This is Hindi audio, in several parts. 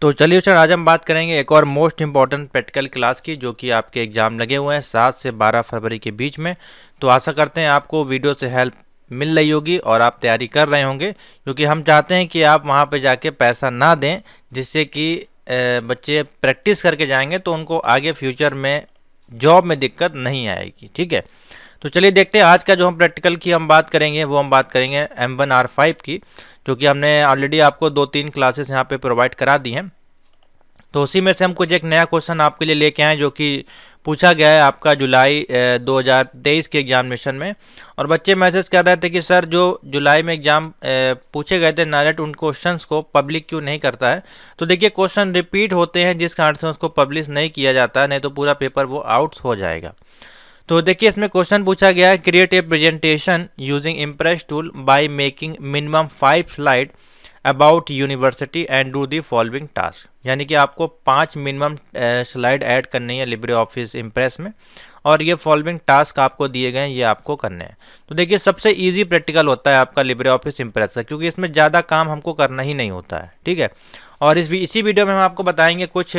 तो चलिए सर, आज हम बात करेंगे एक और मोस्ट इम्पॉर्टेंट प्रैक्टिकल क्लास की, जो कि आपके एग्ज़ाम लगे हुए हैं 7 से 12 फरवरी के बीच में। तो आशा करते हैं आपको वीडियो से हेल्प मिल रही होगी और आप तैयारी कर रहे होंगे, क्योंकि हम चाहते हैं कि आप वहां पे जाके पैसा ना दें, जिससे कि बच्चे प्रैक्टिस करके जाएंगे तो उनको आगे फ्यूचर में जॉब में दिक्कत नहीं आएगी। ठीक है, तो चलिए देखते हैं आज का जो हम प्रैक्टिकल की हम बात करेंगे, वो हम बात करेंगे M1R5 की, जो कि हमने ऑलरेडी आपको 2-3 क्लासेस यहाँ पे प्रोवाइड करा दी हैं। तो उसी में से हम कुछ एक नया क्वेश्चन आपके लिए लेके आए, जो कि पूछा गया है आपका जुलाई 2023 के एग्जामिनेशन में। और बच्चे मैसेज कर रहे थे कि सर, जो जुलाई में एग्जाम पूछे गए थे नारेट, उन क्वेश्चंस को पब्लिक क्यों नहीं करता है। तो देखिए, क्वेश्चन रिपीट होते हैं, जिस कारण से उसको पब्लिश नहीं किया जाता है, नहीं तो पूरा पेपर वो आउट हो जाएगा। तो देखिए, इसमें क्वेश्चन पूछा गया है, create a presentation using impress tool by making minimum 5 slide about university and do the following task. यानी कि आपको 5 मिनिमम स्लाइड ऐड करनी है लिब्रे ऑफिस इम्प्रेस में, और ये फॉलोइंग टास्क आपको दिए गए हैं, ये आपको करने हैं। तो देखिए, सबसे इजी प्रैक्टिकल होता है आपका लिब्रे ऑफिस इम्प्रेस का, क्योंकि इसमें ज़्यादा काम हमको करना ही नहीं होता है। ठीक है, और इसी वीडियो में हम आपको बताएंगे कुछ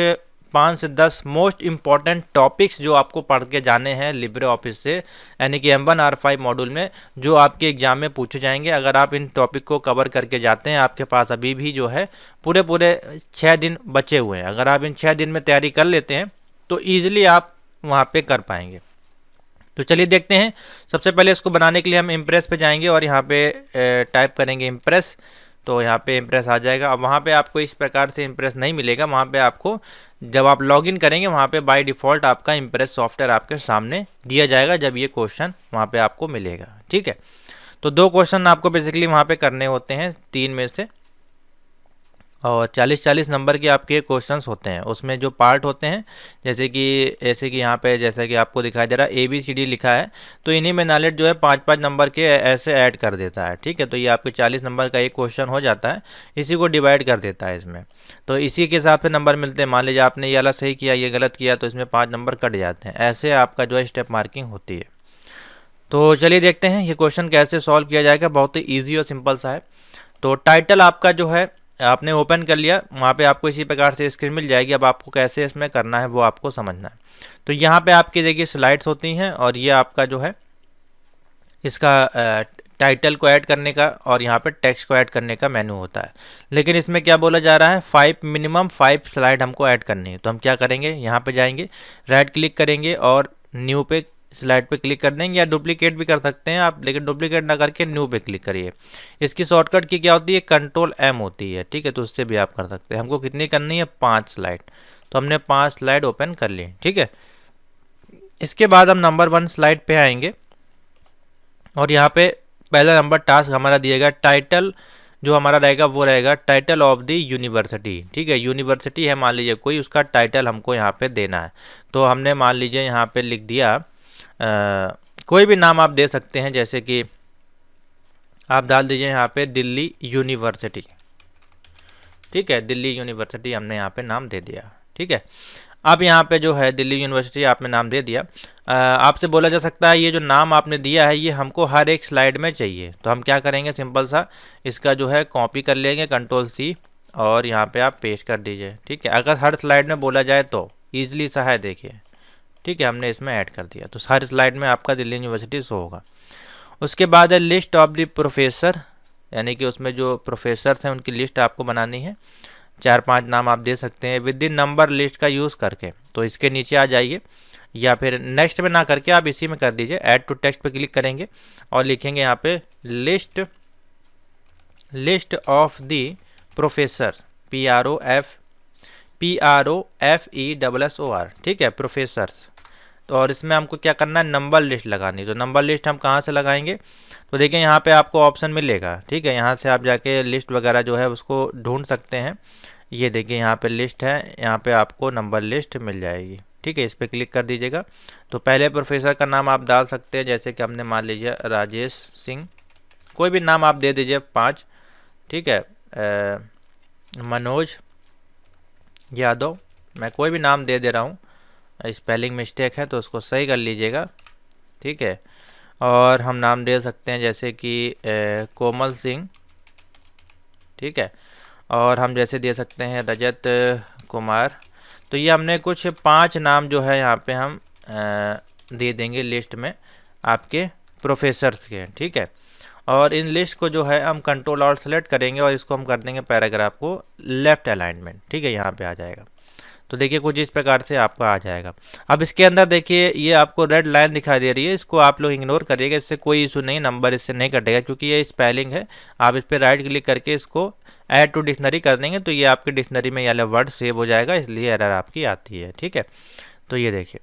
5 से 10 मोस्ट इंपॉर्टेंट टॉपिक्स जो आपको पढ़ के जाने हैं लिब्रे ऑफिस से, यानी कि M1R5 मॉड्यूल में, जो आपके एग्जाम में पूछे जाएंगे। अगर आप इन टॉपिक को कवर करके जाते हैं, आपके पास अभी भी जो है पूरे 6 दिन बचे हुए हैं। अगर आप इन 6 दिन में तैयारी कर लेते हैं तो ईजिली आप वहाँ पे कर पाएंगे। तो चलिए देखते हैं। सबसे पहले इसको बनाने के लिए हम इम्प्रेस पे जाएंगे और यहाँ पे टाइप करेंगे इम्प्रेस। तो यहाँ पे इम्प्रेस आ जाएगा। अब वहाँ पे आपको इस प्रकार से इम्प्रेस नहीं मिलेगा। वहाँ पे आपको, जब आप लॉगिन करेंगे, वहाँ पे बाय डिफ़ॉल्ट आपका इम्प्रेस सॉफ्टवेयर आपके सामने दिया जाएगा, जब ये क्वेश्चन वहाँ पे आपको मिलेगा। ठीक है, तो 2 क्वेश्चन आपको बेसिकली वहाँ पे करने होते हैं 3 में से, और 40-40 नंबर के आपके क्वेश्चंस होते हैं। उसमें जो पार्ट होते हैं, जैसे कि यहाँ पे जैसा कि आपको दिखाई दे रहा है ABCD लिखा है, तो इन्हीं में नॉलेज जो है 5-5 नंबर के ऐसे ऐड कर देता है। ठीक है, तो ये आपके 40 नंबर का एक क्वेश्चन हो जाता है, इसी को डिवाइड कर देता है इसमें। तो इसी के हिसाब से नंबर मिलते हैं। मान लीजिए आपने ये वाला सही किया, ये गलत किया, तो इसमें 5 नंबर कट जाते हैं। ऐसे आपका जो है स्टेप मार्किंग होती है। तो चलिए देखते हैं ये क्वेश्चन कैसे सॉल्व किया जाएगा। बहुत ही ईजी और सिंपल सा है। तो टाइटल आपका जो है आपने ओपन कर लिया, वहाँ पे आपको इसी प्रकार से स्क्रीन मिल जाएगी। अब आपको कैसे इसमें करना है वो आपको समझना है। तो यहाँ पे आपकी देखिए स्लाइड्स होती हैं, और ये आपका जो है इसका टाइटल को ऐड करने का और यहाँ पे टेक्स्ट को ऐड करने का मेनू होता है। लेकिन इसमें क्या बोला जा रहा है, मिनिमम 5 स्लाइड हमको ऐड करनी है। तो हम क्या करेंगे, यहाँ पे जाएंगे, राइट क्लिक करेंगे और न्यू पे स्लाइड पे क्लिक कर देंगे, या डुप्लीकेट भी कर सकते हैं आप, लेकिन डुप्लीकेट ना करके न्यू पे क्लिक करिए। इसकी शॉर्टकट की क्या होती है, Ctrl+M होती है। ठीक है, तो उससे भी आप कर सकते हैं। हमको कितनी करनी है, 5 स्लाइड। तो हमने 5 स्लाइड ओपन कर ली। ठीक है, इसके बाद हम नंबर 1 स्लाइड पे आएंगे, और यहाँ पे पहला नंबर टास्क हमारा दिएगा। टाइटल जो हमारा रहेगा वो रहेगा टाइटल ऑफ द यूनिवर्सिटी। ठीक है, यूनिवर्सिटी है मान लीजिए कोई, उसका टाइटल हमको यहाँ पे देना है। तो हमने मान लीजिए यहाँ पे लिख दिया, कोई भी नाम आप दे सकते हैं, जैसे कि आप डाल दीजिए यहाँ पे दिल्ली यूनिवर्सिटी। ठीक है, दिल्ली यूनिवर्सिटी हमने यहाँ पे नाम दे दिया। ठीक है, अब यहाँ पे जो है दिल्ली यूनिवर्सिटी आपने नाम दे दिया। आपसे बोला जा सकता है ये जो नाम आपने दिया है ये हमको हर एक स्लाइड में चाहिए। तो हम क्या करेंगे, सिंपल सा इसका जो है कॉपी कर लेंगे, Ctrl+C, और यहाँ पे आप पेस्ट कर दीजिए। ठीक है, अगर हर स्लाइड में बोला जाए तो ईजिली सा है, देखिए। ठीक है, हमने इसमें ऐड कर दिया, तो हर स्लाइड में आपका दिल्ली यूनिवर्सिटी शो होगा। उसके बाद है लिस्ट ऑफ द प्रोफेसर, यानी कि उसमें जो प्रोफेसर्स हैं उनकी लिस्ट आपको बनानी है। 4-5 नाम आप दे सकते हैं विद इन नंबर लिस्ट का यूज़ करके। तो इसके नीचे आ जाइए, या फिर नेक्स्ट में ना करके आप इसी में कर दीजिए, ऐड टू टेक्स्ट पे क्लिक करेंगे और लिखेंगे यहाँ पे list of the professor, PROFESSOR। ठीक है, प्रोफेसर्स। तो और इसमें हमको क्या करना है, नंबर लिस्ट लगानी। तो नंबर लिस्ट हम कहाँ से लगाएंगे, तो देखिए यहाँ पे आपको ऑप्शन मिलेगा। ठीक है, यहाँ से आप जाके लिस्ट वगैरह जो है उसको ढूंढ सकते हैं। ये देखिए यहाँ पे लिस्ट है, यहाँ पे आपको नंबर लिस्ट मिल जाएगी। ठीक है, इस पर क्लिक कर दीजिएगा। तो पहले प्रोफेसर का नाम आप डाल सकते हैं, जैसे कि हमने मान लीजिए राजेश सिंह, कोई भी नाम आप दे दीजिए 5। ठीक है, मनोज यादव, मैं कोई भी नाम दे रहा हूँ। स्पेलिंग मिस्टेक है तो उसको सही कर लीजिएगा। ठीक है, और हम नाम दे सकते हैं जैसे कि कोमल सिंह। ठीक है, और हम जैसे दे सकते हैं रजत कुमार। तो ये हमने कुछ 5 नाम जो है यहाँ पे हम दे देंगे लिस्ट में आपके प्रोफेसर्स के, ठीक है। और इन लिस्ट को जो है हम कंट्रोल और सेलेक्ट करेंगे और इसको हम कर देंगे पैराग्राफ को लेफ्ट अलाइनमेंट, ठीक है, यहाँ पे आ जाएगा। तो देखिए कुछ इस प्रकार से आपका आ जाएगा। अब इसके अंदर देखिए ये आपको रेड लाइन दिखाई दे रही है, इसको आप लोग इग्नोर करिएगा, इससे कोई इशू नहीं, नंबर इससे नहीं कटेगा क्योंकि ये स्पेलिंग है। आप इस पर राइट क्लिक करके इसको ऐड टू डिक्शनरी कर देंगे तो ये आपके डिक्शनरी में ये वर्ड सेव हो जाएगा, इसलिए एरर आपकी आती है, ठीक है। तो ये देखिए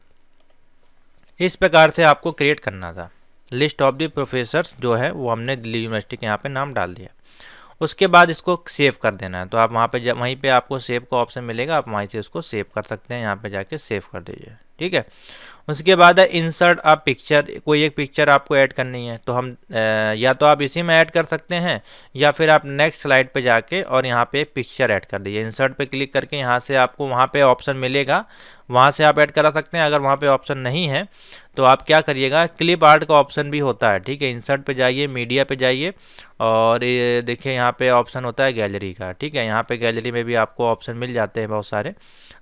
इस प्रकार से आपको क्रिएट करना था। लिस्ट ऑफ द प्रोफेसर्स जो है वो हमने दिल्ली यूनिवर्सिटी के यहाँ पे नाम डाल दिया। उसके बाद इसको सेव कर देना है, तो आप वहाँ पे वहीं पे आपको सेव का ऑप्शन मिलेगा, आप वहीं से इसको सेव कर सकते हैं, यहाँ पे जाके सेव कर दीजिए, ठीक है। उसके बाद है इंसर्ट अ पिक्चर, कोई एक पिक्चर आपको ऐड करनी है तो हम या तो आप इसी में ऐड कर सकते हैं या फिर आप नेक्स्ट स्लाइड पे जाके और यहाँ पे पिक्चर ऐड कर दीजिए। इंसर्ट पे क्लिक करके यहाँ से आपको वहाँ पे ऑप्शन मिलेगा, वहाँ से आप ऐड करा सकते हैं। अगर वहाँ पे ऑप्शन नहीं है तो आप क्या करिएगा, क्लिप आर्ट का ऑप्शन भी होता है, ठीक है। इंसर्ट पे जाइए, मीडिया पे जाइए और ये देखिए यहाँ पे ऑप्शन होता है गैलरी का, ठीक है। यहाँ पे गैलरी में भी आपको ऑप्शन मिल जाते हैं बहुत सारे,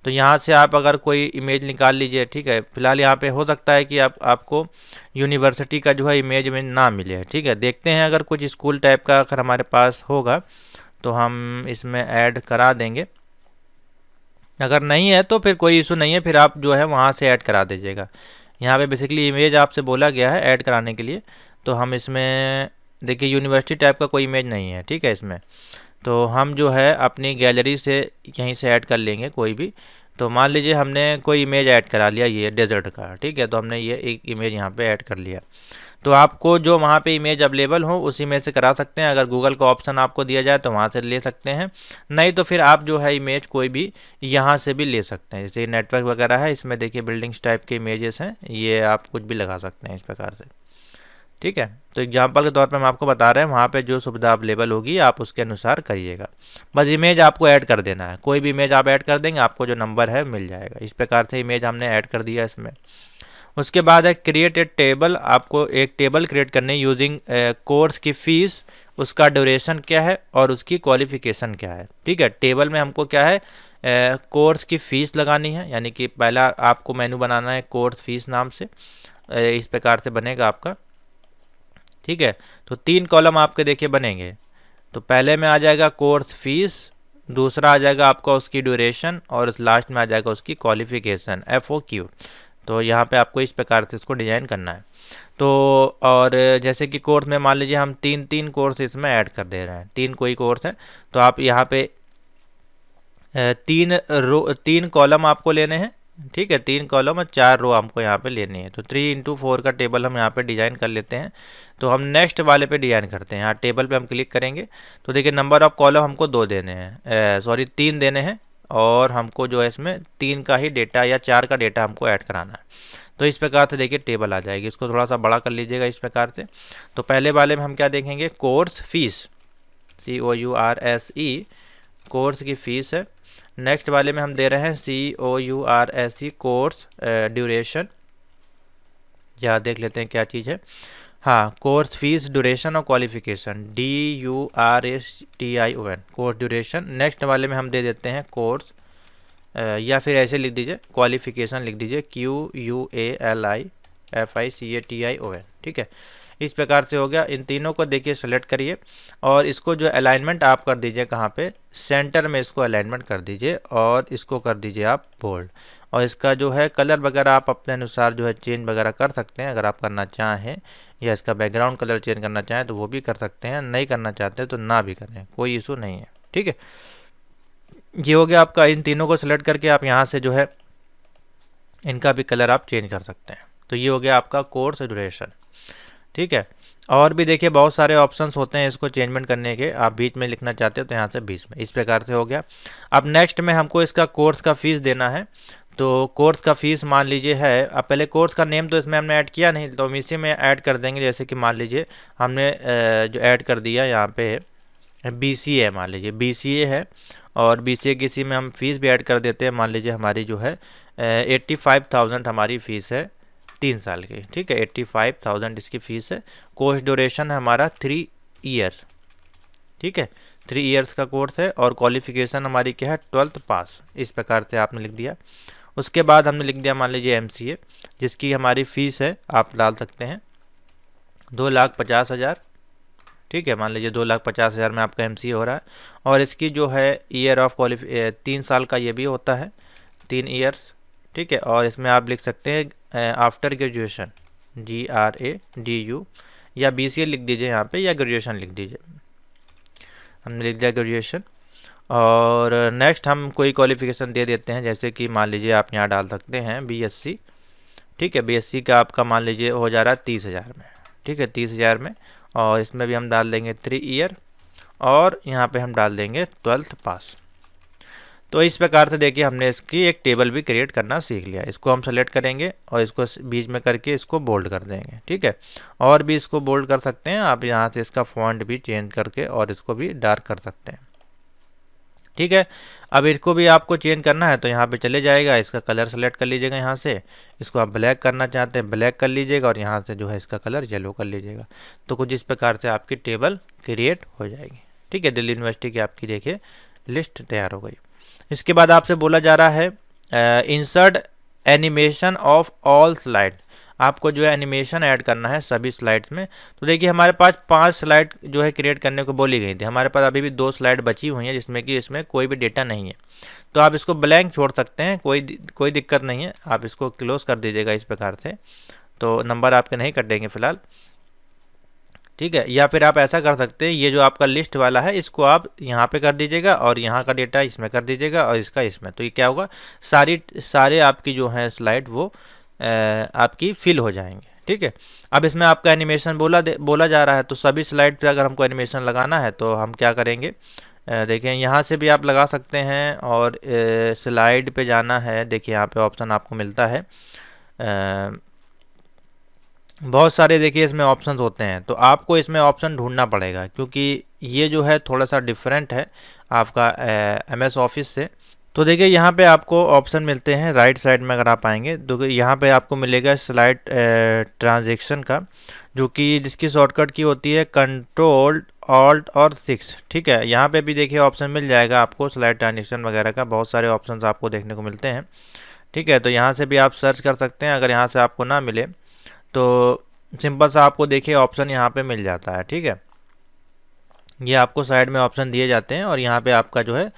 तो यहाँ से आप अगर कोई इमेज निकाल लीजिए, ठीक है। फिलहाल यहाँ पे हो सकता है कि आपको यूनिवर्सिटी का जो है इमेज में ना मिले, ठीक है। देखते हैं अगर कुछ स्कूल टाइप का अगर हमारे पास होगा तो हम इसमें ऐड करा देंगे, अगर नहीं है तो फिर कोई इशू नहीं है, फिर आप जो है वहाँ से ऐड करा दीजिएगा। यहाँ पे बेसिकली इमेज आपसे बोला गया है ऐड कराने के लिए, तो हम इसमें देखिए यूनिवर्सिटी टाइप का कोई इमेज नहीं है, ठीक है इसमें। तो हम जो है अपनी गैलरी से यहीं से ऐड कर लेंगे कोई भी। तो मान लीजिए हमने कोई इमेज ऐड करा लिया ये डेजर्ट का, ठीक है, तो हमने ये एक इमेज यहाँ पे ऐड कर लिया। तो आपको जो वहाँ पे इमेज अवेलेबल हो उसी में से करा सकते हैं। अगर गूगल का ऑप्शन आपको दिया जाए तो वहाँ से ले सकते हैं, नहीं तो फिर आप जो है इमेज कोई भी यहाँ से भी ले सकते हैं। जैसे नेटवर्क वगैरह है, इसमें देखिए बिल्डिंग्स टाइप के इमेजेस हैं, ये आप कुछ भी लगा सकते हैं इस प्रकार से, ठीक है। तो एग्जांपल के तौर पे हम आपको बता रहे हैं, वहाँ पे जो सुविधा अवेलेबल होगी आप उसके अनुसार करिएगा। बस इमेज आपको ऐड कर देना है, कोई भी इमेज आप ऐड कर देंगे आपको जो नंबर है मिल जाएगा। इस प्रकार से इमेज हमने ऐड कर दिया इसमें। उसके बाद है क्रिएट ए टेबल, आपको एक टेबल क्रिएट करनी है यूजिंग कोर्स की फ़ीस, उसका ड्यूरेशन क्या है और उसकी क्वालिफिकेशन क्या है, ठीक है। टेबल में हमको क्या है, कोर्स की फ़ीस लगानी है, यानी कि पहला आपको मेनू बनाना है कोर्स फीस नाम से, इस प्रकार से बनेगा आपका, ठीक है। तो 3 कॉलम आपके देखिए बनेंगे। तो पहले में आ जाएगा कोर्स फीस, दूसरा आ जाएगा आपका उसकी ड्यूरेशन और लास्ट में आ जाएगा उसकी क्वालिफिकेशन FOQ। तो यहाँ पे आपको इस प्रकार से इसको डिज़ाइन करना है। तो और जैसे कि कोर्स में मान लीजिए हम 3 कोर्स इसमें ऐड कर दे रहे हैं, 3 कोई कोर्स है तो आप यहाँ पे 3 कॉलम आपको लेने हैं, ठीक है। 3 कॉलम और 4 रो हमको यहाँ पे लेनी है। तो 3x4 का टेबल हम यहाँ पे डिज़ाइन कर लेते हैं। तो हम नेक्स्ट वाले पे डिज़ाइन करते हैं, यहाँ टेबल पे हम क्लिक करेंगे तो देखिए नंबर ऑफ कॉलम हमको 2 देने हैं, सॉरी 3 देने हैं, और हमको जो है इसमें 3 का ही डेटा या 4 का डेटा हमको ऐड कराना है। तो इस प्रकार से देखिए टेबल आ जाएगी, इसको थोड़ा सा बड़ा कर लीजिएगा इस प्रकार से। तो पहले वाले में हम क्या देखेंगे, कोर्स फीस, COURSE, कोर्स की फ़ीस है। नेक्स्ट वाले में हम दे रहे हैं COURSE, कोर्स ड्यूरेशन, या देख लेते हैं क्या चीज़ है, हाँ कोर्स फीस, ड्यूरेशन और qualification, DURSTION, course duration. Next वाले में हम दे देते हैं कोर्स, या फिर ऐसे लिख दीजिए क्वालिफिकेशन लिख दीजिए QUALIFICATION, ठीक है। इस प्रकार से हो गया। इन तीनों को देखिए सेलेक्ट करिए और इसको जो अलाइनमेंट आप कर दीजिए कहाँ पे, सेंटर में इसको अलाइनमेंट कर दीजिए और इसको कर दीजिए आप बोल्ड। और इसका जो है कलर वगैरह आप अपने अनुसार जो है चेंज वगैरह कर सकते हैं, अगर आप करना चाहें, या इसका बैकग्राउंड कलर चेंज करना चाहें तो वो भी कर सकते हैं, नहीं करना चाहते तो ना भी करें, कोई इशू नहीं है, ठीक है। ये हो गया आपका। इन तीनों को सेलेक्ट करके आप यहाँ से जो है इनका भी कलर आप चेंज कर सकते हैं। तो ये हो गया आपका कोर्स ड्यूरेशन, ठीक है। और भी देखिए बहुत सारे ऑप्शंस होते हैं इसको चेंजमेंट करने के, आप बीच में लिखना चाहते हो तो यहाँ से बीच में, इस प्रकार से हो गया। अब नेक्स्ट में हमको इसका कोर्स का फीस देना है। तो कोर्स का फीस मान लीजिए है, अब पहले कोर्स का नेम तो इसमें हमने ऐड किया नहीं, तो हम इसी में ऐड कर देंगे। जैसे कि मान लीजिए हमने जो ऐड कर दिया यहाँ पे BCA, मान लीजिए BCA है, और BCA की इसी में हम फीस भी ऐड कर देते हैं। मान लीजिए हमारी जो है 85,000 हमारी फ़ीस है 3 साल की, ठीक है, 85,000 इसकी फ़ीस है। कोर्स ड्यूरेशन है हमारा 3 ईयर, ठीक है, 3 ईयर्स का कोर्स है और क्वालिफिकेशन हमारी क्या है 12th पास, इस प्रकार से आपने लिख दिया। उसके बाद हमने लिख दिया मान लीजिए MCA, जिसकी हमारी फ़ीस है आप डाल सकते हैं 2,50,000, ठीक है। मान लीजिए 2,50,000 में आपका MCA हो रहा है और इसकी जो है ईयर ऑफ 3 साल का ये भी होता है, 3 ईयर्स, ठीक है। और इसमें आप लिख सकते हैं आफ्टर ग्रेजुएशन GRADU, या BCA लिख दीजिए यहाँ पे, या ग्रेजुएशन लिख दीजिए। हमने लिख दिया ग्रेजुएशन। और नेक्स्ट हम कोई क्वालिफिकेशन दे देते हैं, जैसे कि मान लीजिए आप यहाँ डाल सकते हैं BSc, ठीक है। BSc का आपका मान लीजिए हो जा रहा है 30,000 में, ठीक है, 30,000 में। और इसमें भी हम डाल देंगे 3 ईयर और यहाँ पे हम डाल देंगे 12th पास। तो इस प्रकार से देखिए हमने इसकी एक टेबल भी क्रिएट करना सीख लिया। इसको हम सेलेक्ट करेंगे और इसको बीच में करके इसको बोल्ड कर देंगे, ठीक है। और भी इसको बोल्ड कर सकते हैं आप, यहाँ से इसका फॉन्ट भी चेंज करके और इसको भी डार्क कर सकते हैं, ठीक है। अब इसको भी आपको चेंज करना है तो यहाँ पे चले जाएगा, इसका कलर सेलेक्ट कर लीजिएगा यहाँ से। इसको आप ब्लैक करना चाहते हैं ब्लैक कर लीजिएगा और यहाँ से जो है इसका कलर येलो कर लीजिएगा। तो कुछ इस प्रकार से आपकी टेबल क्रिएट हो जाएगी, ठीक है। दिल्ली यूनिवर्सिटी की आपकी देखिए लिस्ट तैयार हो गई। इसके बाद आपसे बोला जा रहा है insert animation of all slide, आपको जो है एनिमेशन ऐड करना है सभी स्लाइड्स में। तो देखिए हमारे पास 5 स्लाइड जो है क्रिएट करने को बोली गई थी, हमारे पास अभी भी 2 स्लाइड बची हुई हैं जिसमें कि इसमें कोई भी डेटा नहीं है। तो आप इसको ब्लैंक छोड़ सकते हैं, कोई दिक्कत नहीं है, आप इसको क्लोज कर दीजिएगा इस प्रकार से, तो नंबर आपके नहीं कटेंगे फिलहाल, ठीक है। या फिर आप ऐसा कर सकते हैं, ये जो आपका लिस्ट वाला है इसको आप यहाँ पे कर दीजिएगा और यहाँ का डेटा इसमें कर दीजिएगा और इसका इसमें। तो ये क्या होगा, सारे आपकी जो है स्लाइड वो आपकी फिल हो जाएंगे, ठीक है। अब इसमें आपका एनिमेशन बोला जा रहा है, तो सभी स्लाइड पे अगर हमको एनिमेशन लगाना है तो हम क्या करेंगे, देखें यहाँ से भी आप लगा सकते हैं। और स्लाइड पे जाना है, देखिए यहाँ पे ऑप्शन आपको मिलता है, बहुत सारे देखिए इसमें ऑप्शंस होते हैं। तो आपको इसमें ऑप्शन ढूंढना पड़ेगा, क्योंकि ये जो है थोड़ा सा डिफरेंट है आपका MS ऑफिस से। तो देखिए यहाँ पे आपको ऑप्शन मिलते हैं राइट साइड में, अगर आप आएंगे तो यहाँ पे आपको मिलेगा स्लाइड ट्रांजैक्शन का, जो कि जिसकी शॉर्टकट की होती है Ctrl Alt और 6, ठीक है। यहाँ पे भी देखिए ऑप्शन मिल जाएगा आपको स्लाइड ट्रांजैक्शन वगैरह का, बहुत सारे ऑप्शंस आपको देखने को मिलते हैं, ठीक है। तो यहाँ से भी आप सर्च कर सकते हैं, अगर यहाँ से आपको ना मिले तो सिंपल सा आपको देखिए ऑप्शन यहाँ पे मिल जाता है, ठीक है। ये आपको साइड में ऑप्शन दिए जाते हैं और यहाँ पे आपका जो है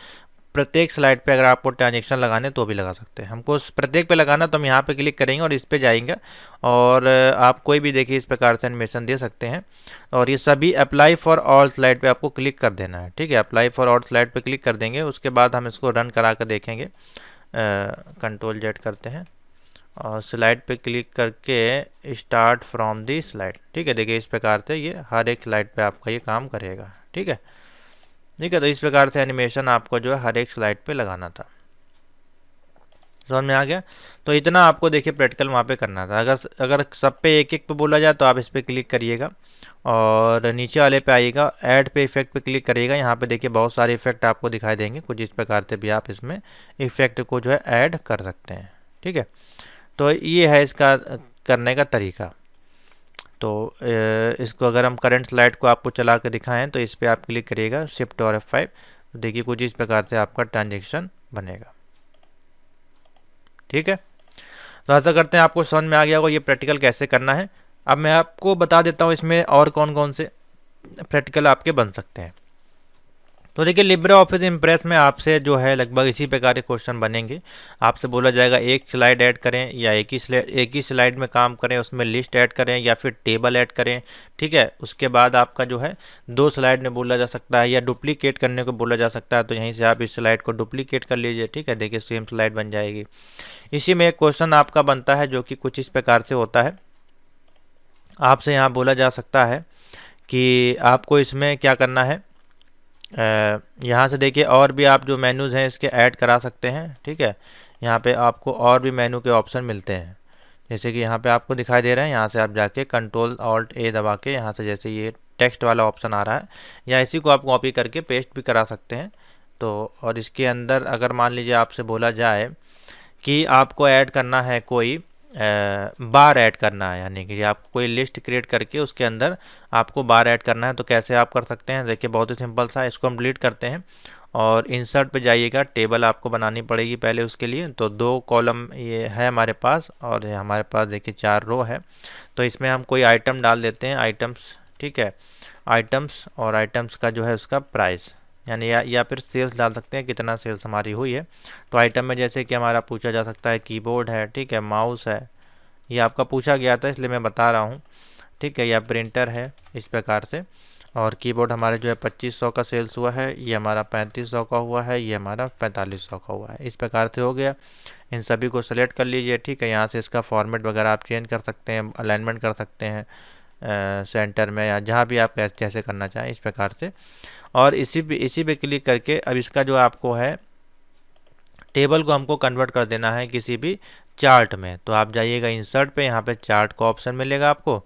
प्रत्येक स्लाइड पे अगर आपको ट्रांजेक्शन लगाने तो भी लगा सकते हैं। हमको प्रत्येक पे लगाना तो हम यहाँ पे क्लिक करेंगे और इस पे जाएंगे और आप कोई भी देखिए इस प्रकार से एनिमेशन दे सकते हैं। और ये सभी अप्लाई फॉर ऑल स्लाइड पे आपको क्लिक कर देना है, ठीक है। अप्लाई फॉर ऑल स्लाइड पे क्लिक कर देंगे, उसके बाद हम इसको रन करा कर देखेंगे। Ctrl Z करते हैं और स्लाइड पे क्लिक करके स्टार्ट फ्रॉम दी स्लाइड, ठीक है। देखिए इस प्रकार से ये हर एक स्लाइड पे आपका ये काम करेगा, ठीक है, ठीक है। तो इस प्रकार से एनिमेशन आपको जो है हर एक स्लाइड पे लगाना था, समझ में आ गया। तो इतना आपको देखिए प्रैक्टिकल वहाँ पे करना था। अगर सब पे एक एक पे बोला जाए तो आप इस पर क्लिक करिएगा और नीचे वाले पे आइएगा, ऐड पे इफेक्ट पे क्लिक करिएगा। यहाँ पे देखिए बहुत सारे इफेक्ट आपको दिखाई देंगे, कुछ इस प्रकार से भी आप इसमें इफेक्ट को जो है ऐड कर सकते हैं, ठीक है। तो ये है इसका करने का तरीका। तो इसको अगर हम करंट स्लाइड को आपको चला कर दिखाएं तो इस पर आप क्लिक करिएगा शिफ्ट और F5, तो देखिए कुछ इस प्रकार से आपका ट्रांजेक्शन बनेगा, ठीक है। तो ऐसा करते हैं आपको समझ में आ गया होगा ये प्रैक्टिकल कैसे करना है। अब मैं आपको बता देता हूँ इसमें और कौन कौन से प्रैक्टिकल आपके बन सकते हैं। तो देखिए लिब्रे ऑफिस इम्प्रेस में आपसे जो है लगभग इसी प्रकार के क्वेश्चन बनेंगे। आपसे बोला जाएगा एक स्लाइड ऐड करें या एक ही स्लाइड में काम करें, उसमें लिस्ट ऐड करें या फिर टेबल ऐड करें, ठीक है। उसके बाद आपका जो है 2 स्लाइड में बोला जा सकता है या डुप्लीकेट करने को बोला जा सकता है। तो यहीं से आप इस स्लाइड को डुप्लीकेट कर लीजिए, ठीक है। देखिए सेम स्लाइड बन जाएगी। इसी में एक क्वेश्चन आपका बनता है जो कि कुछ इस प्रकार से होता है। आपसे यहाँ बोला जा सकता है कि आपको इसमें क्या करना है, यहाँ से देखिए और भी आप जो मेन्यूज़ हैं इसके ऐड करा सकते हैं, ठीक है। यहाँ पे आपको और भी मेनू के ऑप्शन मिलते हैं, जैसे कि यहाँ पे आपको दिखाई दे रहे हैं। यहाँ से आप जाके Ctrl Alt A दबा के यहाँ से जैसे ये टेक्स्ट वाला ऑप्शन आ रहा है, या इसी को आप कॉपी करके पेस्ट भी करा सकते हैं। तो और इसके अंदर अगर मान लीजिए आपसे बोला जाए कि आपको ऐड करना है कोई बार ऐड करना है, यानी कि आपको कोई लिस्ट क्रिएट करके उसके अंदर आपको बार ऐड करना है। तो कैसे आप कर सकते हैं, देखिए बहुत ही सिंपल सा है। इसको हम डिलीट करते हैं और इंसर्ट पे जाइएगा। टेबल आपको बनानी पड़ेगी पहले उसके लिए। तो 2 कॉलम ये है हमारे पास और ये हमारे पास देखिए 4 रो है। तो इसमें हम कोई आइटम डाल देते हैं, आइटम्स, ठीक है, आइटम्स, और आइटम्स का जो है उसका प्राइस, यानी या फिर सेल्स डाल सकते हैं, कितना सेल्स हमारी हुई है। तो आइटम में जैसे कि हमारा पूछा जा सकता है कीबोर्ड है, ठीक है, माउस है, ये आपका पूछा गया था इसलिए मैं बता रहा हूँ, ठीक है, या प्रिंटर है, इस प्रकार से। और कीबोर्ड हमारे जो है 2500 का सेल्स हुआ है, ये हमारा 3500 का हुआ है, ये हमारा 4500 का हुआ है, इस प्रकार से हो गया। इन सभी को सेलेक्ट कर लीजिए, ठीक है। यहाँ से इसका फॉर्मेट वगैरह आप चेंज कर सकते हैं, अलाइनमेंट कर सकते हैं सेंटर में या जहाँ भी आप जैसे करना चाहें, इस प्रकार से। और इसी पे क्लिक करके अब इसका जो आपको है टेबल को हमको कन्वर्ट कर देना है किसी भी चार्ट में। तो आप जाइएगा इंसर्ट पे, यहाँ पे चार्ट का ऑप्शन मिलेगा आपको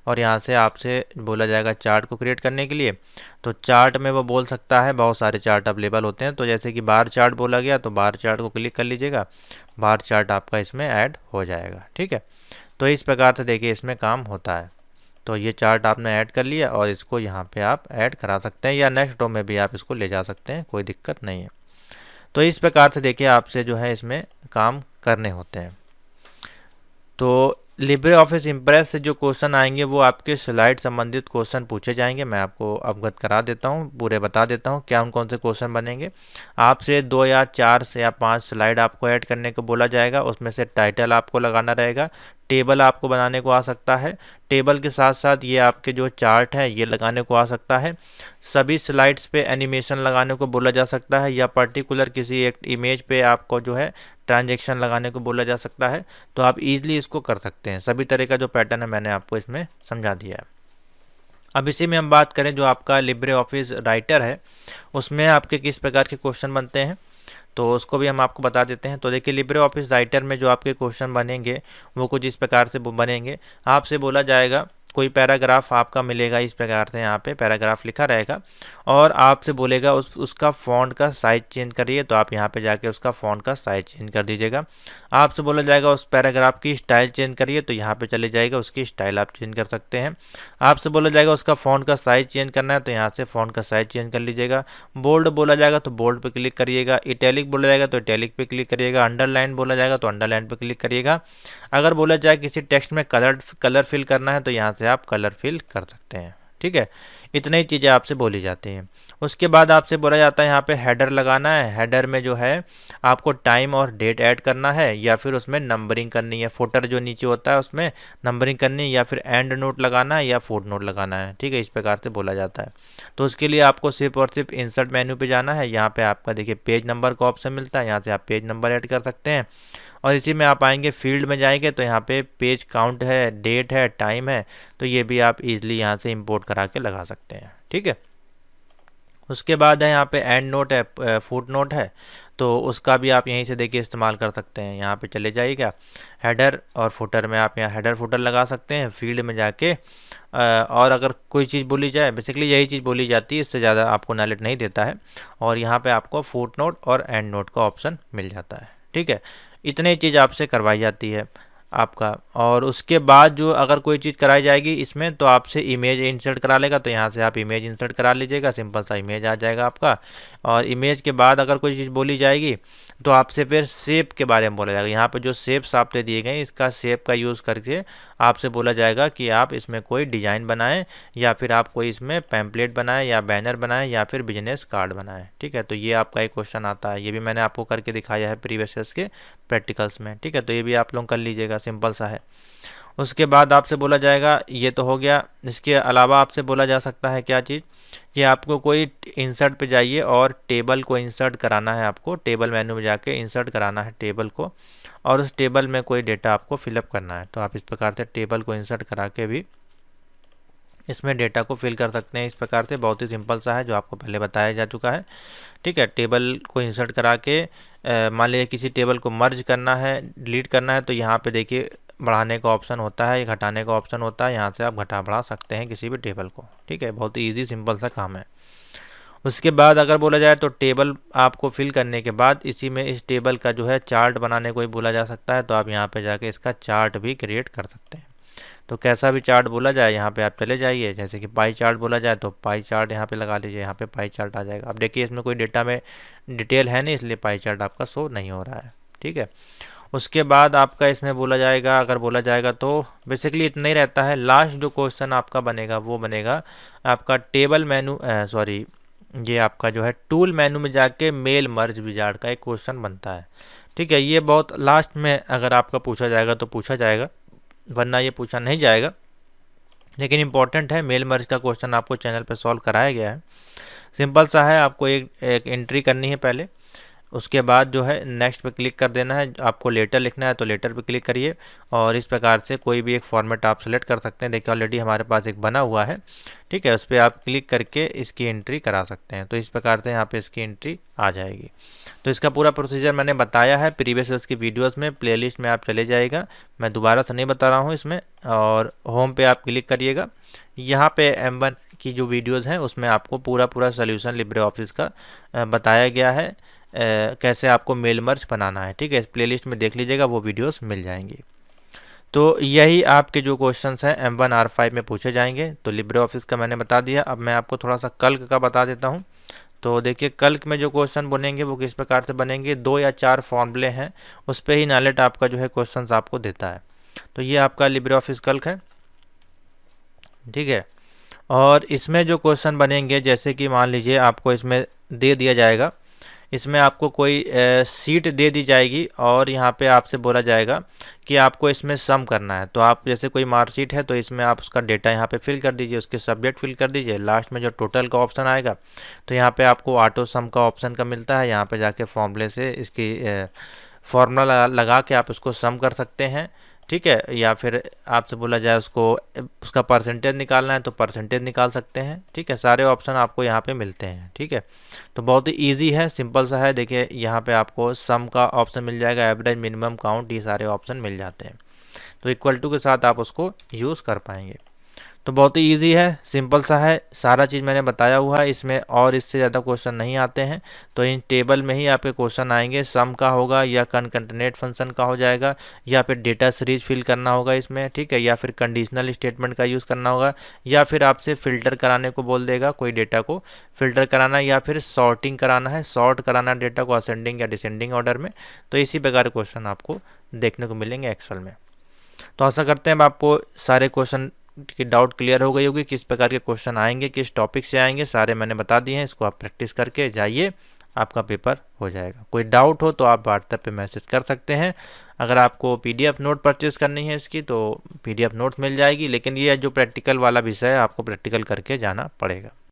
और यहाँ से आपसे बोला जाएगा चार्ट को क्रिएट करने के लिए। तो चार्ट में वो बोल सकता है, बहुत सारे चार्ट अवेलेबल होते हैं। तो जैसे कि बार चार्ट बोला गया तो बार चार्ट को क्लिक कर लीजिएगा, बार चार्ट आपका इसमें ऐड हो जाएगा, ठीक है। तो इस प्रकार से देखिए इसमें काम होता है। तो ये चार्ट आपने ऐड कर लिया और इसको यहाँ पे आप ऐड करा सकते हैं या नेक्स्ट रो में भी आप इसको ले जा सकते हैं, कोई दिक्कत नहीं है। तो इस प्रकार से देखिए आपसे जो है इसमें काम करने होते हैं। तो लिब्रे ऑफिस इम्प्रेस से जो क्वेश्चन आएंगे वो आपके स्लाइड संबंधित क्वेश्चन पूछे जाएंगे। मैं आपको अवगत करा देता हूँ, पूरे बता देता हूँ क्या कौन से क्वेश्चन बनेंगे। आपसे 2 या 4 से या 5 स्लाइड आपको ऐड करने को बोला जाएगा, उसमें से टाइटल आपको लगाना रहेगा। टेबल आपको बनाने को आ सकता है, टेबल के साथ साथ ये आपके जो चार्ट है ये लगाने को आ सकता है। सभी स्लाइड्स पे एनिमेशन लगाने को बोला जा सकता है या पर्टिकुलर किसी एक इमेज पे आपको जो है ट्रांजैक्शन लगाने को बोला जा सकता है। तो आप इजीली इसको कर सकते हैं। सभी तरह का जो पैटर्न है मैंने आपको इसमें समझा दिया है। अब इसी में हम बात करें जो आपका लिब्रे ऑफिस राइटर है उसमें आपके किस प्रकार के क्वेश्चन बनते हैं, तो उसको भी हम आपको बता देते हैं। तो देखिए लिब्रे ऑफिस राइटर में जो आपके क्वेश्चन बनेंगे वो कुछ इस प्रकार से बनेंगे। आपसे बोला जाएगा, कोई पैराग्राफ आपका मिलेगा, इस प्रकार से यहाँ पे पैराग्राफ लिखा रहेगा और आपसे बोलेगा उसका फ़ॉन्ट का साइज़ चेंज करिए। तो आप यहाँ पे जाके उसका फ़ॉन्ट का साइज़ चेंज कर दीजिएगा। आपसे बोला जाएगा उस पैराग्राफ की स्टाइल चेंज करिए, तो यहाँ पे चले जाएगा, उसकी स्टाइल आप चेंज कर सकते हैं। आपसे बोला जाएगा उसका फ़ॉन्ट का साइज़ चेंज करना है, तो यहाँ से फ़ॉन्ट का साइज़ चेंज कर लीजिएगा। बोल्ड बोला जाएगा तो बोल्ड पे क्लिक करिएगा, इटैलिक बोला जाएगा तो इटैलिक पे क्लिक करिएगा, अंडरलाइन बोला जाएगा तो अंडरलाइन पे क्लिक करिएगा। अगर बोला जाए किसी टेक्स्ट में कलर फिल करना है तो यहाँ से आप कलर फिल कर सकते हैं, ठीक है। इतनी ही चीज़ें आपसे बोली जाती हैं। उसके बाद आपसे बोला जाता है यहाँ पे हेडर लगाना है। हेडर में जो है आपको टाइम और डेट ऐड करना है या फिर उसमें नंबरिंग करनी है। फुटर जो नीचे होता है उसमें नंबरिंग करनी है या फिर एंड नोट लगाना है या फुट नोट लगाना है, ठीक है, इस प्रकार से बोला जाता है। तो उसके लिए आपको सिर्फ और सिर्फ इंसर्ट मेन्यू पे जाना है। यहाँ पे आपका देखिए पेज नंबर का ऑप्शन मिलता है, यहाँ से आप पेज नंबर ऐड कर सकते हैं। और इसी में आप आएंगे फील्ड में जाएंगे तो यहाँ पे पेज काउंट है, डेट है, टाइम है, तो ये भी आप इजीली यहाँ से इंपोर्ट करा के लगा सकते हैं, ठीक है। उसके बाद है यहाँ पे एंड नोट है, फुट नोट है, तो उसका भी आप यहीं से देखिए इस्तेमाल कर सकते हैं। यहाँ पे चले जाइएगा, हेडर और फुटर में आप यहाँ हेडर फुटर लगा सकते हैं। फील्ड में जाके और अगर कोई चीज़ बोली जाए, बेसिकली यही चीज़ बोली जाती है, इससे ज़्यादा आपको नॉलेज नहीं देता है। और यहाँ पे आपको फुट नोट और एंड नोट का ऑप्शन मिल जाता है, ठीक है। इतनी चीज़ आपसे करवाई जाती है आपका। और उसके बाद जो अगर कोई चीज़ कराई जाएगी इसमें तो आपसे इमेज इंसर्ट करा लेगा, तो यहाँ से आप इमेज इंसर्ट करा लीजिएगा, सिंपल सा इमेज आ जाएगा आपका। और इमेज के बाद अगर कोई चीज़ बोली जाएगी तो आपसे फिर शेप के बारे में बोला जाएगा। यहाँ पे जो शेप्स आपसे दिए गए इसका शेप का यूज़ करके आपसे बोला जाएगा कि आप इसमें कोई डिज़ाइन बनाएं या फिर आप कोई इसमें पैम्पलेट बनाएं या बैनर बनाएं या फिर बिजनेस कार्ड बनाएं, ठीक है। तो ये आपका एक क्वेश्चन आता है, ये भी मैंने आपको करके दिखाया है प्रीवियस ईयर्स के प्रैक्टिकल्स में, ठीक है। तो ये भी आप लोग कर लीजिएगा, सिंपल सा है। उसके बाद आपसे बोला जाएगा, ये तो हो गया। इसके अलावा आपसे बोला जा सकता है क्या चीज़ कि आपको कोई इंसर्ट पे जाइए और टेबल को इंसर्ट कराना है। आपको टेबल मेन्यू में जाके इंसर्ट कराना है टेबल को और उस टेबल में कोई डेटा आपको फिलअप करना है। तो आप इस प्रकार से टेबल को इंसर्ट करा के भी इसमें डेटा को फिल कर सकते हैं। इस प्रकार से बहुत ही सिंपल सा है जो आपको पहले बताया जा चुका है, ठीक है। टेबल को इंसर्ट करा के मान लीजिए किसी टेबल को मर्ज करना है, डिलीट करना है, तो यहाँ पे देखिए बढ़ाने का ऑप्शन होता है, घटाने का ऑप्शन होता है, यहाँ से आप घटा बढ़ा सकते हैं किसी भी टेबल को, ठीक है। बहुत ही ईजी सिंपल सा काम है। उसके बाद अगर बोला जाए तो टेबल आपको फिल करने के बाद इसी में इस टेबल का जो है चार्ट बनाने को ही बोला जा सकता है, तो आप यहाँ पे जाके इसका चार्ट भी क्रिएट कर सकते हैं। तो कैसा भी चार्ट बोला जाए यहाँ पे आप चले जाइए, जैसे कि पाई चार्ट बोला जाए तो पाई चार्ट यहाँ पे लगा लीजिए, यहाँ पे पाई चार्ट आ जाएगा। अब देखिए इसमें कोई डेटा में डिटेल है नहीं, इसलिए पाई चार्ट आपका शो नहीं हो रहा है, ठीक है। उसके बाद आपका इसमें बोला जाएगा, अगर बोला जाएगा तो बेसिकली इतना ही रहता है। लास्ट जो क्वेश्चन आपका बनेगा वो बनेगा आपका टेबल मेनू, सॉरी ये आपका जो है टूल मेनू में जाके मेल मर्ज विजार्ड का एक क्वेश्चन बनता है, ठीक है। ये बहुत लास्ट में अगर आपका पूछा जाएगा तो पूछा जाएगा, वरना ये पूछा नहीं जाएगा, लेकिन इंपॉर्टेंट है। मेल मर्ज का क्वेश्चन आपको चैनल पे सॉल्व कराया गया है, सिंपल सा है। आपको एक एंट्री करनी है पहले, उसके बाद जो है नेक्स्ट पे क्लिक कर देना है। आपको लेटर लिखना है तो लेटर पे क्लिक करिए, और इस प्रकार से कोई भी एक फॉर्मेट आप सेलेक्ट कर सकते हैं। देखिए ऑलरेडी हमारे पास एक बना हुआ है, ठीक है। उस पर आप क्लिक करके इसकी एंट्री करा सकते हैं। तो इस प्रकार से यहाँ पे इसकी एंट्री आ जाएगी। तो इसका पूरा प्रोसीजर मैंने बताया है प्रीवियस इसकी वीडियोज़ में, प्लेलिस्ट में आप चले जाइएगा, मैं दोबारा से नहीं बता रहा हूँ इसमें। और होम पे आप क्लिक करिएगा, यहाँ पे M1 की जो वीडियोज़ हैं उसमें आपको पूरा सोल्यूशन लिब्रे ऑफिस का बताया गया है, कैसे आपको मेल मर्ज बनाना है, ठीक है। इस प्लेलिस्ट में देख लीजिएगा, वो वीडियोस मिल जाएंगी। तो यही आपके जो क्वेश्चंस हैं M1 R5 में पूछे जाएंगे। तो लिब्रे ऑफिस का मैंने बता दिया। अब मैं आपको थोड़ा सा कल्क का बता देता हूँ। तो देखिए कल्क में जो क्वेश्चन बनेंगे वो किस प्रकार से बनेंगे, 2 या 4 फॉर्मूले हैं, उस पर ही नालेट आपका जो है क्वेश्चन आपको देता है। तो ये आपका लिब्रे ऑफिस कल्क है, ठीक है। और इसमें जो क्वेश्चन बनेंगे, जैसे कि मान लीजिए आपको इसमें दे दिया जाएगा, इसमें आपको कोई सीट दे दी जाएगी और यहाँ पे आपसे बोला जाएगा कि आपको इसमें सम करना है। तो आप जैसे कोई मार्कशीट है तो इसमें आप उसका डेटा यहाँ पे फिल कर दीजिए, उसके सब्जेक्ट फिल कर दीजिए, लास्ट में जो टोटल का ऑप्शन आएगा तो यहाँ पे आपको ऑटो सम का ऑप्शन का मिलता है। यहाँ पे जाके फॉर्मूले से इसकी फॉर्मूला लगा के आप उसको सम कर सकते हैं, ठीक है। या फिर आपसे बोला जाए उसको उसका परसेंटेज निकालना है तो परसेंटेज निकाल सकते हैं, ठीक है। सारे ऑप्शन आपको यहाँ पे मिलते हैं, ठीक है। तो बहुत ही इजी है, सिंपल सा है। देखिए यहाँ पे आपको सम का ऑप्शन मिल जाएगा, एवरेज, मिनिमम, काउंट, ये सारे ऑप्शन मिल जाते हैं। तो इक्वल टू के साथ आप उसको यूज़ कर पाएंगे। तो बहुत ही इजी है, सिंपल सा है, सारा चीज़ मैंने बताया हुआ है इसमें, और इससे ज़्यादा क्वेश्चन नहीं आते हैं। तो इन टेबल में ही आपके क्वेश्चन आएंगे, सम का होगा या कनकैटिनेट फंक्शन का हो जाएगा, या फिर डेटा सीरीज फिल करना होगा इसमें, ठीक है, या फिर कंडीशनल स्टेटमेंट का यूज़ करना होगा, या फिर आपसे फ़िल्टर कराने को बोल देगा, कोई डेटा को फ़िल्टर कराना, या फिर सॉर्टिंग कराना है, सॉर्ट कराना डेटा को असेंडिंग या डिसेंडिंग ऑर्डर में। तो इसी प्रकार क्वेश्चन आपको देखने को मिलेंगे एक्सेल में। तो आशा करते हैं आपको सारे क्वेश्चन की डाउट क्लियर हो गई होगी, किस प्रकार के क्वेश्चन आएंगे, किस टॉपिक से आएंगे, सारे मैंने बता दिए हैं। इसको आप प्रैक्टिस करके जाइए, आपका पेपर हो जाएगा। कोई डाउट हो तो आप व्हाट्सएप पे मैसेज कर सकते हैं। अगर आपको PDF नोट परचेज़ करनी है इसकी तो PDF नोट्स मिल जाएगी, लेकिन ये जो प्रैक्टिकल वाला विषय है आपको प्रैक्टिकल करके जाना पड़ेगा।